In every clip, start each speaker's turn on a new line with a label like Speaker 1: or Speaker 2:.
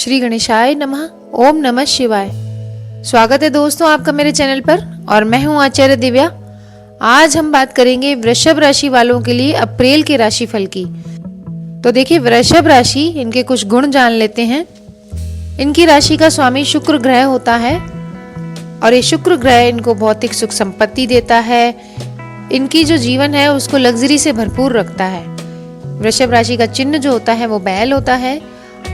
Speaker 1: श्री गणेशाय नमः। ओम नमः शिवाय। स्वागत है दोस्तों आपका मेरे चैनल पर और मैं हूं आचार्य दिव्या। आज हम बात करेंगे वृषभ राशि वालों के लिए अप्रैल के राशिफल की। तो देखिए वृषभ राशि, इनके कुछ गुण जान लेते हैं। इनकी राशि का स्वामी शुक्र ग्रह होता है और ये शुक्र ग्रह इनको भौतिक सुख संपत्ति देता है। इनकी जो जीवन है उसको लग्जरी से भरपूर रखता है। वृषभ राशि का चिन्ह जो होता है वो बैल होता है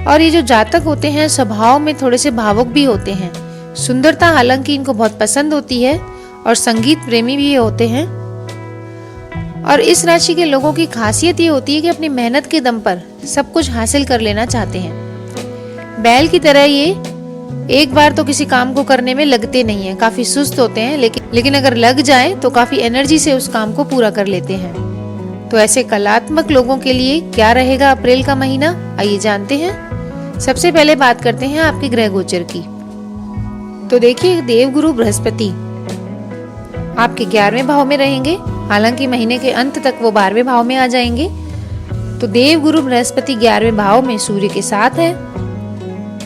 Speaker 1: और ये जो जातक होते हैं स्वभाव में थोड़े से भावुक भी होते हैं। सुंदरता हालांकि इनको बहुत पसंद होती है और संगीत प्रेमी भी ये होते हैं। और इस राशि के लोगों की खासियत ये होती है कि अपनी मेहनत के दम पर सब कुछ हासिल कर लेना चाहते हैं। बैल की तरह ये एक बार तो किसी काम को करने में लगते नहीं है, काफी सुस्त होते हैं, लेकिन अगर लग जाए तो काफी एनर्जी से उस काम को पूरा कर लेते हैं। तो ऐसे कलात्मक लोगों के लिए क्या रहेगा अप्रैल का महीना, आइए जानते हैं। सबसे पहले बात करते हैं आपके ग्रह गोचर की। तो देखिए देवगुरु बृहस्पति आपके 11वें भाव में रहेंगे। हालांकि महीने के अंत तक वो 12वें भाव में आ जाएंगे। तो देवगुरु बृहस्पति 11वें भाव में सूर्य के साथ है।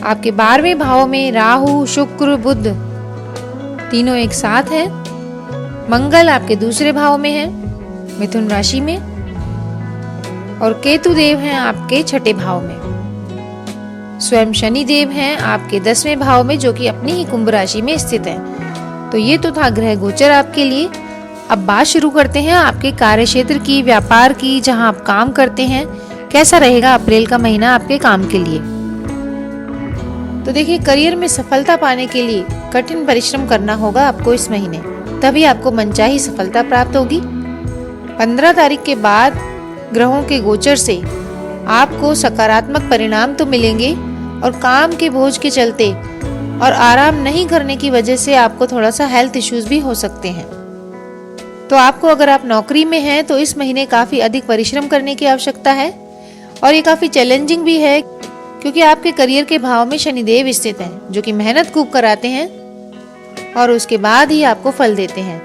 Speaker 1: आपके 12वें भाव में राहु शुक्र बुध तीनों एक साथ है। मंगल आपके दूसरे भाव में है, मिथुन राशि में, और केतु देव हैं आपके छठे भाव में। स्वयं शनि देव हैं आपके 10वें भाव में, जो कि अपनी ही कुंभ राशि में स्थित है। तो ये तो था ग्रह गोचर आपके लिए। अब बात शुरू करते हैं आपके कार्य क्षेत्र की, व्यापार की, जहां आप काम करते हैं। कैसा रहेगा अप्रैल का महीना आपके काम के लिए। तो देखिए करियर में सफलता पाने के लिए कठिन परिश्रम करना होगा आपको इस महीने, तभी आपको मनचाही सफलता प्राप्त होगी। 15 तारीख के बाद ग्रहों के गोचर से आपको सकारात्मक परिणाम तो मिलेंगे और काम के बोझ के चलते और आराम नहीं करने की वजह से आपको थोड़ा सा हेल्थ इश्यूज भी हो सकते हैं। तो आपको अगर आप नौकरी में हैं तो इस महीने काफी अधिक परिश्रम करने की आवश्यकता है और ये काफी चैलेंजिंग भी है, क्योंकि आपके करियर के भाव में शनिदेव स्थित हैं, जो कि मेहनत खूब कराते हैं और उसके बाद ही आपको फल देते हैं।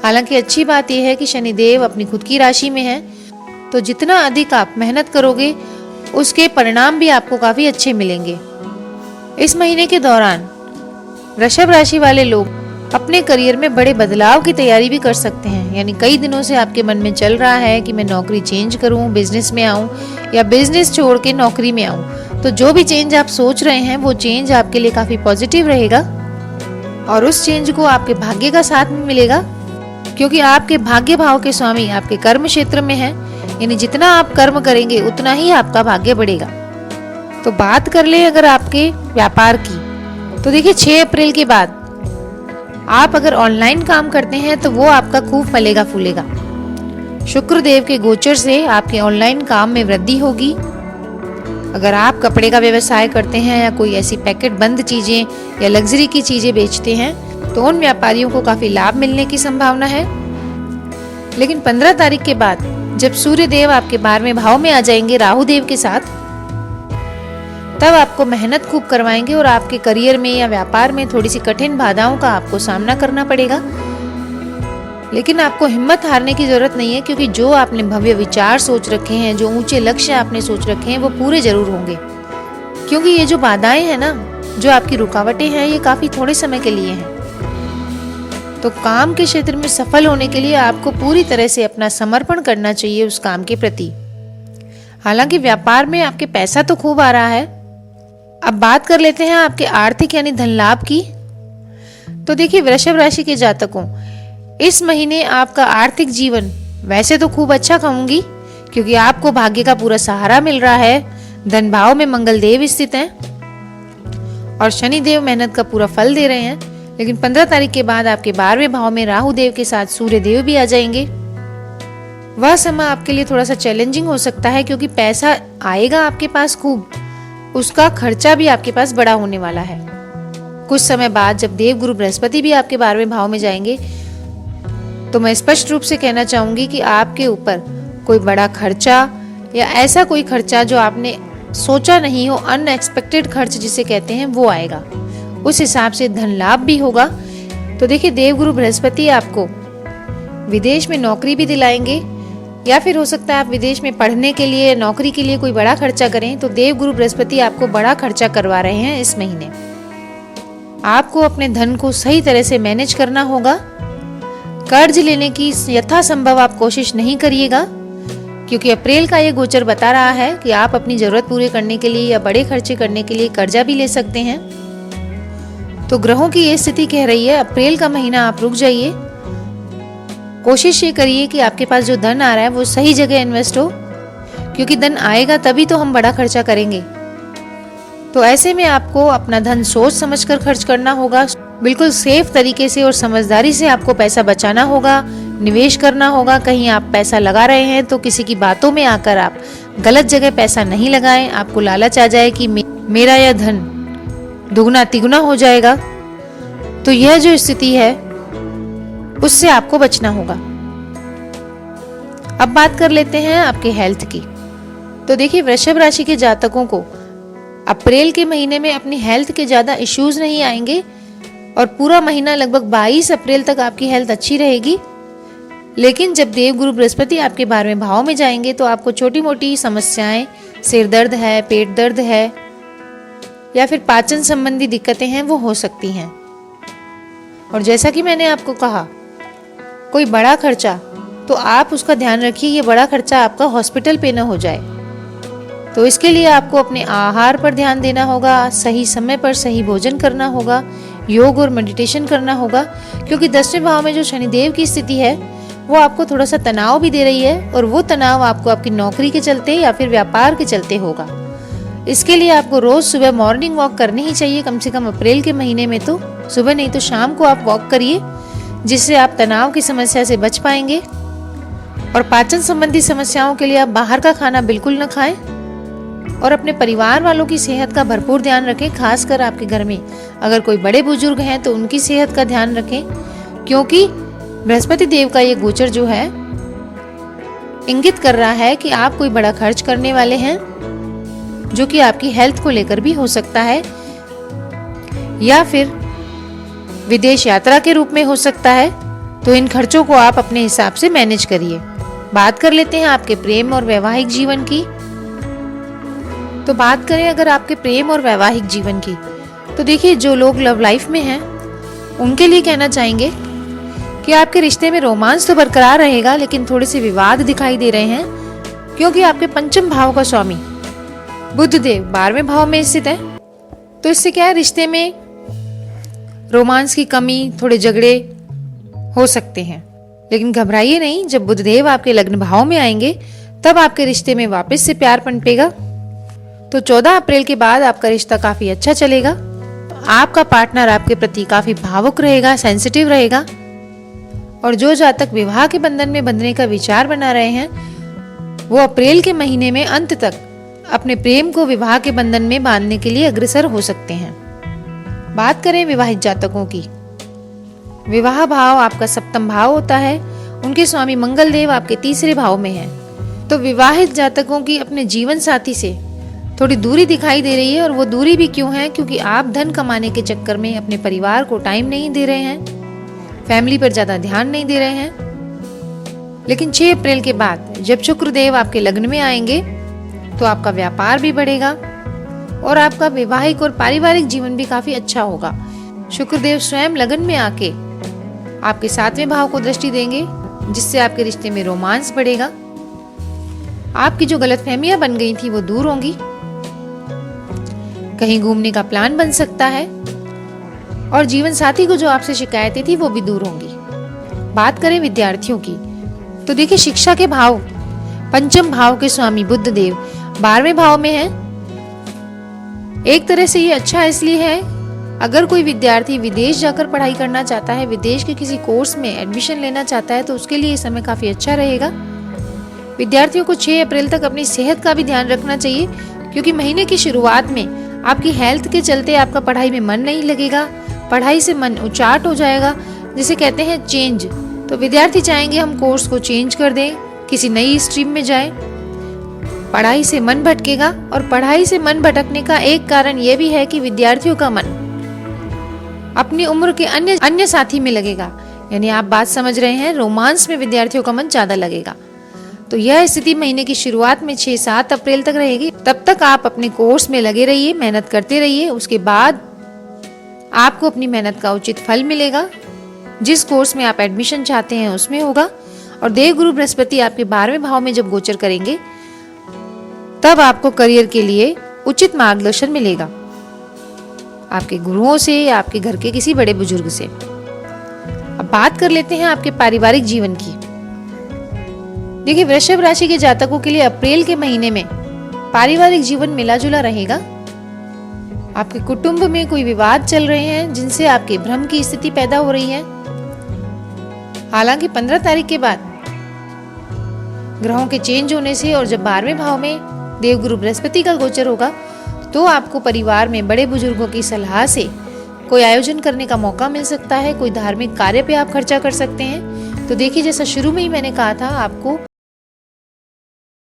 Speaker 1: हालांकि अच्छी बात यह है कि शनिदेव अपनी खुद की राशि में है, तो जितना अधिक आप मेहनत करोगे उसके परिणाम भी आपको काफी अच्छे मिलेंगे। इस महीने के दौरान वृषभ राशि वाले लोग अपने करियर में बड़े बदलाव की तैयारी भी कर सकते हैं। यानी कई दिनों से आपके मन में चल रहा है कि मैं नौकरी चेंज करूं, बिजनेस में आऊं या बिजनेस छोड़ के नौकरी में आऊं। तो जो भी चेंज आप सोच रहे हैं वो चेंज आपके लिए काफी पॉजिटिव रहेगा और उस चेंज को आपके भाग्य का साथ में मिलेगा, क्योंकि आपके भाग्य भाव के स्वामी आपके कर्म क्षेत्र में है। यानी जितना आप कर्म करेंगे उतना ही आपका भाग्य बढ़ेगा। तो बात कर ले अगर आपके व्यापार की, तो देखिए 6 अप्रैल के बाद आप अगर ऑनलाइन काम करते हैं तो वो आपका खूब फलेगा फूलेगा। शुक्र देव के गोचर से आपके ऑनलाइन काम में वृद्धि होगी। अगर आप कपड़े का व्यवसाय करते हैं या कोई ऐसी पैकेट बंद चीजें या लग्जरी की चीजें बेचते हैं तो उन व्यापारियों को काफी लाभ मिलने की संभावना है। लेकिन 15 तारीख के बाद जब सूर्य देव आपके 12वें भाव में आ जाएंगे राहु देव के साथ, तब आपको मेहनत खूब करवाएंगे और आपके करियर में या व्यापार में थोड़ी सी कठिन बाधाओं का आपको सामना करना पड़ेगा। लेकिन आपको हिम्मत हारने की जरूरत नहीं है, क्योंकि जो आपने भव्य विचार सोच रखे हैं, जो ऊंचे लक्ष्य आपने सोच रखे हैं, वो पूरे जरूर होंगे। क्योंकि ये जो बाधाएं हैं ना, जो आपकी रुकावटें हैं, ये काफी थोड़े समय के लिए हैं। तो काम के क्षेत्र में सफल होने के लिए आपको पूरी तरह से अपना समर्पण करना चाहिए उस काम के प्रति। हालांकि व्यापार में आपके पैसा तो खूब आ रहा है। अब बात कर लेते हैं आपके आर्थिक यानी धन लाभ की। तो देखिए वृषभ राशि के जातकों, इस महीने आपका आर्थिक जीवन वैसे तो खूब अच्छा कहूंगी, क्योंकि आपको भाग्य का पूरा सहारा मिल रहा है। धन भाव में मंगल देव स्थित हैं और शनि देव मेहनत का पूरा फल दे रहे हैं। लेकिन 15 तारीख के बाद आपके 12वें भाव में राहु देव के साथ सूर्य देव भी आ जाएंगे। वह समय आपके लिए थोड़ा सा चैलेंजिंग हो सकता है, क्योंकि पैसा आएगा आपके पास खूब, उसका खर्चा भी आपके पास बड़ा होने वाला है। कुछ समय बाद जब देव गुरु बृहस्पति भी आपके 12वें भाव में जाएंगे, तो मैं स्पष्ट रूप से कहना चाहूंगी कि आपके ऊपर कोई बड़ा खर्चा या ऐसा कोई खर्चा जो आपने सोचा नहीं हो, अनएक्सपेक्टेड खर्च जिसे कहते हैं, वो आएगा। उस हिसाब से धन लाभ भी होगा। तो देखिए देवगुरु बृहस्पति आपको विदेश में नौकरी भी दिलाएंगे या फिर हो सकता है आप विदेश में पढ़ने के लिए, नौकरी के लिए कोई बड़ा खर्चा करें, तो देवगुरु बृहस्पति आपको बड़ा खर्चा करवा रहे हैं इस महीने। आपको अपने धन को सही तरह से मैनेज करना होगा। कर्ज लेने की यथासंभव आप कोशिश नहीं करिएगा, क्योंकि अप्रैल का ये गोचर बता रहा है कि आप अपनी जरूरत पूरी करने के लिए या बड़े खर्चे करने के लिए कर्जा भी ले सकते हैं। तो ग्रहों की ये स्थिति कह रही है अप्रैल का महीना आप रुक जाइए। कोशिश ये करिए कि आपके पास जो धन आ रहा है वो सही जगह इन्वेस्ट हो, क्योंकि धन आएगा तभी तो हम बड़ा खर्चा करेंगे। तो ऐसे में आपको अपना धन सोच समझकर खर्च करना होगा। बिल्कुल सेफ तरीके से और समझदारी से आपको पैसा बचाना होगा, निवेश करना होगा। कहीं आप पैसा लगा रहे हैं तो किसी की बातों में आकर आप गलत जगह पैसा नहीं लगाएं। आपको लालच आ जाए कि मेरा यह धन दुगना तिगुना हो जाएगा, तो यह जो स्थिति है उससे आपको बचना होगा। अब बात कर लेते हैं आपके हेल्थ की। तो देखिए, वृषभ राशि के जातकों को अप्रैल के महीने में अपनी हेल्थ के ज्यादा इश्यूज नहीं आएंगे और पूरा महीना लगभग 22 अप्रैल तक आपकी हेल्थ अच्छी रहेगी। लेकिन जब देवगुरु बृहस्पति आपके 12वें भाव में जाएंगे तो आपको छोटी मोटी समस्याएं, सिर दर्द है, पेट दर्द है या फिर पाचन संबंधी दिक्कतें हैं, वो हो सकती हैं। और जैसा कि मैंने आपको कहा, कोई बड़ा खर्चा, तो आप उसका ध्यान रखिए ये बड़ा खर्चा आपका हॉस्पिटल पे न हो जाए। तो इसके लिए आपको अपने आहार पर ध्यान देना होगा, सही समय पर सही भोजन करना होगा, योग और मेडिटेशन करना होगा, क्योंकि 10वें भाव में जो शनिदेव की स्थिति है वो आपको थोड़ा सा तनाव भी दे रही है, और वो तनाव आपको आपकी नौकरी के चलते या फिर व्यापार के चलते होगा। इसके लिए आपको रोज सुबह मॉर्निंग वॉक करनी ही चाहिए। कम से कम अप्रैल के महीने में तो सुबह नहीं तो शाम को आप वॉक करिए, जिससे आप तनाव की समस्या से बच पाएंगे। और पाचन संबंधी समस्याओं के लिए आप बाहर का खाना बिल्कुल न खाएं और अपने परिवार वालों की सेहत का भरपूर ध्यान रखें। खासकर आपके घर में अगर कोई बड़े बुजुर्ग हैं तो उनकी सेहत का ध्यान रखें, क्योंकि बृहस्पति देव का ये गोचर जो है इंगित कर रहा है कि आप कोई बड़ा खर्च करने वाले हैं, जो कि आपकी हेल्थ को लेकर भी हो सकता है या फिर विदेश यात्रा के रूप में हो सकता है। तो इन खर्चों को आप अपने हिसाब से मैनेज करिए। बात कर लेते हैं आपके प्रेम और वैवाहिक जीवन की। तो बात करें अगर आपके प्रेम और वैवाहिक जीवन की, तो देखिए, जो लोग लव लाइफ में हैं उनके लिए कहना चाहेंगे कि आपके रिश्ते में रोमांस तो बरकरार रहेगा, लेकिन थोड़े से विवाद दिखाई दे रहे हैं, क्योंकि आपके पंचम भाव का स्वामी बुध देव 12वें भाव में स्थित है। तो इससे क्या है, रिश्ते में रोमांस की कमी, थोड़े झगड़े हो सकते हैं। लेकिन घबराइए नहीं, जब बुधदेव आपके लग्न भाव में आएंगे तब आपके रिश्ते में वापस से प्यार पनपेगा। तो 14 अप्रैल के बाद आपका रिश्ता काफी अच्छा चलेगा। आपका पार्टनर आपके प्रति काफी भावुक रहेगा, सेंसिटिव रहेगा। और जो जातक विवाह के बंधन में बंधने का विचार बना रहे हैं, वो अप्रैल के महीने में अंत तक अपने प्रेम को विवाह के बंधन में बांधने के लिए अग्रसर हो सकते हैं। बात करें विवाहित जातकों की, विवाह भाव आपका 7वां भाव होता है। उनके स्वामी मंगल देव आपके 3रे भाव में हैं। तो विवाहित जातकों की अपने जीवन साथी से थोड़ी दूरी दिखाई दे रही है। और वो दूरी भी क्यों है, क्योंकि आप धन कमाने के चक्कर में अपने परिवार को टाइम नहीं दे रहे हैं, फैमिली पर ज्यादा ध्यान नहीं दे रहे हैं। लेकिन 6 अप्रैल के बाद जब शुक्रदेव आपके लग्न में आएंगे तो आपका व्यापार भी बढ़ेगा और आपका वैवाहिक और पारिवारिक जीवन भी काफी अच्छा होगा। शुक्रदेव स्वयं लगन में आके आपके 7वें भाव को दृष्टि देंगे, जिससे आपके रिश्ते में रोमांस बढ़ेगा। आपकी जो गलतफहमियां बन गई थी वो दूर होंगी। कहीं घूमने का प्लान बन सकता है और जीवन साथी को जो आपसे शिकायतें थी वो भी दूर होंगी। बात करें विद्यार्थियों की, तो देखिए, शिक्षा के भाव पंचम भाव के स्वामी बुध देव 12वें भाव में है। एक तरह से ये अच्छा इसलिए है, अगर कोई विद्यार्थी विदेश जाकर पढ़ाई करना चाहता है, विदेश के किसी कोर्स में एडमिशन लेना चाहता है, तो उसके लिए ये समय काफी अच्छा रहेगा। विद्यार्थियों को 6 अप्रैल तक अपनी सेहत का भी ध्यान रखना चाहिए, क्योंकि महीने की शुरुआत में आपकी हेल्थ के चलते आपका पढ़ाई में मन नहीं लगेगा, पढ़ाई से मन उचाट हो जाएगा, जिसे कहते हैं चेंज। तो विद्यार्थी चाहेंगे हम कोर्स को चेंज कर दें, किसी नई स्ट्रीम में जाएं। पढ़ाई से मन भटकेगा और पढ़ाई से मन भटकने का एक कारण यह भी है कि विद्यार्थियों का मन अपनी उम्र के अन्य साथी में लगेगा। यानी आप बात समझ रहे हैं, रोमांस में विद्यार्थियों का मन ज्यादा लगेगा। तो यह स्थिति महीने की शुरुआत में 6-7 अप्रैल तक रहेगी। तब तक आप अपने कोर्स में लगे रहिए, मेहनत करते रहिए। उसके बाद आपको अपनी मेहनत का उचित फल मिलेगा। जिस कोर्स में आप एडमिशन चाहते हैं उसमें होगा। और देवगुरु बृहस्पति आपके 12वें भाव में जब गोचर करेंगे तब आपको करियर के लिए उचित मार्गदर्शन मिलेगा, आपके गुरुओं से या आपके घर के किसी बड़े बुजुर्ग से। अब बात कर लेते हैं आपके पारिवारिक जीवन की। देखिए, वृषभ राशि के जातकों के लिए अप्रैल के महीने में पारिवारिक जीवन मिला जुला रहेगा। आपके कुटुंब में कोई विवाद चल रहे हैं जिनसे आपके भ्रम की स्थिति पैदा हो रही है। हालांकि 15 तारीख के बाद ग्रहों के चेंज होने से और जब 12वें भाव में देवगुरु बृहस्पति का गोचर होगा तो आपको परिवार में बड़े बुजुर्गों की सलाह से कोई आयोजन करने का मौका मिल सकता है। कोई धार्मिक कार्य पे आप खर्चा कर सकते हैं। तो देखिए, जैसा शुरू में ही मैंने कहा था, आपको